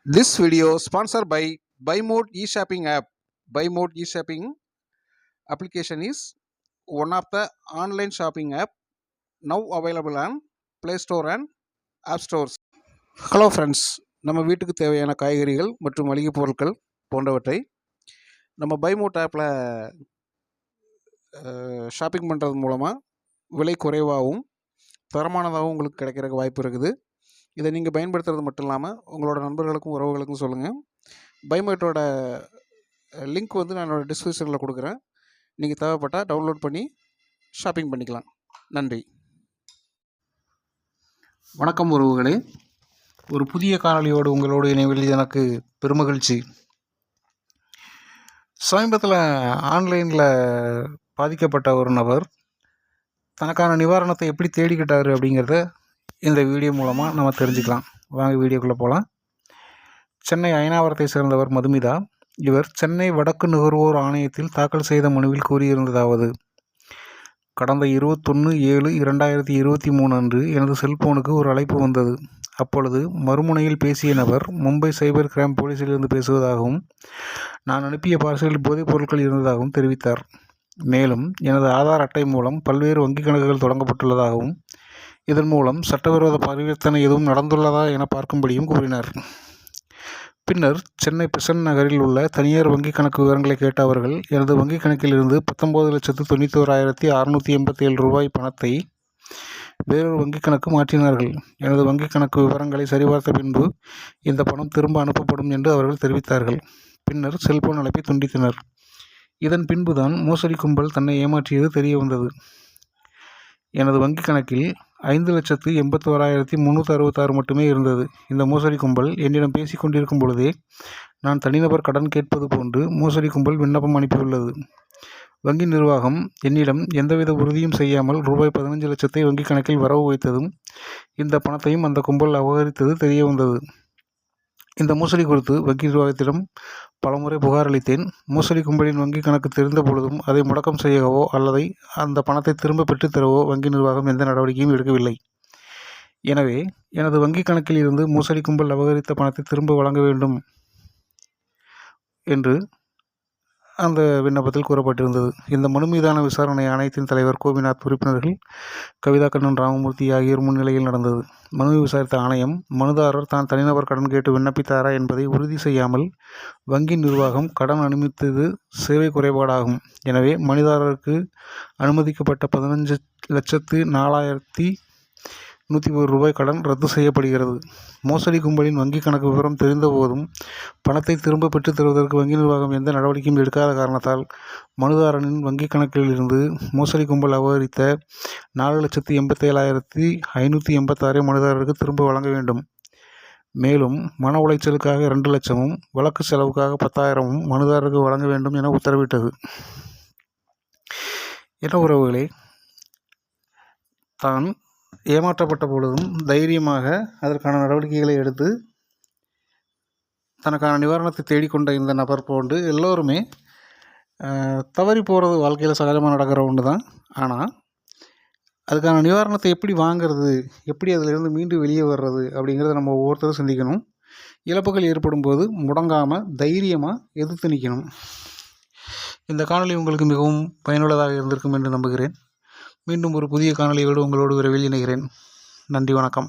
This video sponsored by BuyMode e-shopping app. BuyMode e-shopping application is one of the online shopping app now available on Play Store and App Stores. Hello friends, நம்ம வீட்டுக்கு தேவையான காய்கறிகள் மற்றும் மளிகை பொருட்கள் போன்றவற்றை நம்ம பைமோட் ஆப்பில் ஷாப்பிங் பண்ணுறது மூலமாக விலை குறைவாகவும் தரமானதாகவும் உங்களுக்கு கிடைக்கிறதுக்கு வாய்ப்பு இருக்குது. இதை நீங்கள் பயன்படுத்துறது மட்டும் இல்லாமல் உங்களோட நண்பர்களுக்கும் உறவுகளுக்கும் சொல்லுங்கள். பைமோட்டோட லிங்க் வந்து நான் என்னோடய டிஸ்கிரிப்ஷனில் கொடுக்குறேன். நீங்கள் தேவைப்பட்டால் டவுன்லோட் பண்ணி ஷாப்பிங் பண்ணிக்கலாம். நன்றி. வணக்கம் உறவுகளே, ஒரு புதிய காணொலியோடு உங்களோடு இணைவதில் எனக்கு பெருமகிழ்ச்சி. சமீபத்தில் ஆன்லைனில் பாதிக்கப்பட்ட ஒரு நபர் தனக்கான நிவாரணத்தை எப்படி தேடிக்கிட்டார் அப்படிங்கிறத இந்த வீடியோ மூலமாக நம்ம தெரிஞ்சுக்கலாம். வாங்க வீடியோக்குள்ளே போகலாம். சென்னை அயனாவரத்தை சேர்ந்தவர் மதுமிதா. இவர் சென்னை வடக்கு நுகர்வோர் ஆணையத்தில் தாக்கல் செய்த மனுவில் கூறியிருந்ததாவது: கடந்த 21/7/2023 அன்று எனது செல்போனுக்கு ஒரு அழைப்பு வந்தது. அப்பொழுது மறுமுனையில் பேசிய நபர் மும்பை சைபர் கிரைம் போலீஸிலிருந்து பேசுவதாகவும் நான் அனுப்பிய பார்சலில் போதைப் பொருட்கள் இருந்ததாகவும் தெரிவித்தார். மேலும் எனது ஆதார் அட்டை மூலம் பல்வேறு வங்கிக் கணக்குகள் தொடங்கப்பட்டுள்ளதாகவும் இதன் மூலம் சட்டவிரோத பரிவர்த்தனை எதுவும் நடந்துள்ளதா என பார்க்கும்படியும் கூறினார். பின்னர் சென்னை பெசன்ட் நகரில் உள்ள தனியார் வங்கிக் கணக்கு விவரங்களை கேட்ட அவர்கள் எனது வங்கிக் கணக்கில் இருந்து 19,91,687 ரூபாய் பணத்தை வேறொரு வங்கிக் கணக்கு மாற்றினார்கள். எனது வங்கிக் கணக்கு விவரங்களை சரிபார்த்த பின்பு இந்த பணம் திரும்ப அனுப்பப்படும் என்று அவர்கள் தெரிவித்தார்கள். பின்னர் செல்போன் அழைப்பை துண்டித்தனர். இதன் பின்புதான் மோசடி கும்பல் தன்னை ஏமாற்றியது தெரிய வந்தது. எனது வங்கிக் கணக்கில் 5,81,366 மட்டுமே இருந்தது. இந்த மோசடி கும்பல் என்னிடம் பேசிக் கொண்டிருக்கும் பொழுதே நான் தனிநபர் கடன் கேட்பது போன்று மோசடி கும்பல் விண்ணப்பம் அனுப்பியுள்ளது. வங்கி நிர்வாகம் என்னிடம் எந்தவித உறுதியும் செய்யாமல் ரூபாய் 15 லட்சத்தை வங்கிக் கணக்கில் வரவு வைத்ததும் இந்த பணத்தையும் அந்த கும்பல் அபகரித்தது தெரிய வந்தது. இந்த மோசடி குறித்து வங்கி நிர்வாகத்திடம் பலமுறை புகார் அளித்தேன். மோசடி கும்பலின் வங்கி கணக்கு தெரிந்த பொழுதும் அதை முடக்கம் செய்யவோ அல்லது அந்த பணத்தை திரும்ப பெற்றுத்தரவோ வங்கி நிர்வாகம் எந்த நடவடிக்கையும் எடுக்கவில்லை. எனவே எனது வங்கி கணக்கில் இருந்து மோசடி கும்பல் அபகரித்த பணத்தை திரும்ப வழங்க வேண்டும் என்று அந்த விண்ணப்பத்தில் கூறப்பட்டிருந்தது. இந்த மனு மீதான விசாரணை ஆணையத்தின் தலைவர் கோபிநாத், உறுப்பினர்கள் கவிதா கண்ணன், ராமமூர்த்தி ஆகியோர் முன்னிலையில் நடந்தது. மனுவை விசாரித்த ஆணையம், மனுதாரர் தான் தனிநபர் கடன் கேட்டு விண்ணப்பித்தாரா என்பதை உறுதி செய்யாமல் வங்கி நிர்வாகம் கடன் அனுமதித்தது சேவை குறைபாடாகும். எனவே மனுதாரருக்கு அனுமதிக்கப்பட்ட 15,04,101 ரூபாய் கடன் ரத்து செய்யப்படுகிறது. மோசடி கும்பலின் வங்கி கணக்கு விவரம் தெரிந்த போதும் பணத்தை திரும்ப பெற்றுத் தருவதற்கு வங்கி நிர்வாகம் எந்த நடவடிக்கையும் எடுக்காத காரணத்தால் மனுதாரனின் வங்கிக் கணக்கில் இருந்து மோசடி கும்பல் அபகரித்த 4,87,586 மனுதாரருக்கு திரும்ப வழங்க வேண்டும். மேலும் மன உளைச்சலுக்காக 2 லட்சமும் வழக்கு செலவுக்காக 10,000மும் மனுதாரருக்கு வழங்க வேண்டும் என உத்தரவிட்டது. என்ன உறவுகளே, தான் ஏமாற்றப்பட்ட பொழுதும் தைரியமாக அதற்கான நடவடிக்கைகளை எடுத்து தனக்கான நிவாரணத்தை தேடிக்கொண்ட இந்த நபர் போன்று எல்லோருமே தவறி போகிறது வாழ்க்கையில் சகஜமாக நடக்கிற ஒன்று தான். ஆனால் அதுக்கான நிவாரணத்தை எப்படி வாங்கிறது, எப்படி அதிலிருந்து மீண்டும் வெளியே வர்றது அப்படிங்கிறத நம்ம ஒவ்வொருத்தரும் சிந்திக்கணும். இழப்புகள் ஏற்படும் போது முடங்காமல் தைரியமாக எதிர்த்து நிற்கணும். இந்த காணொளி உங்களுக்கு மிகவும் பயனுள்ளதாக இருந்திருக்கும் என்று நம்புகிறேன். மீண்டும் ஒரு புதிய காணொளியோடு உங்களோடு விரைவில் இணைகிறேன். நன்றி, வணக்கம்.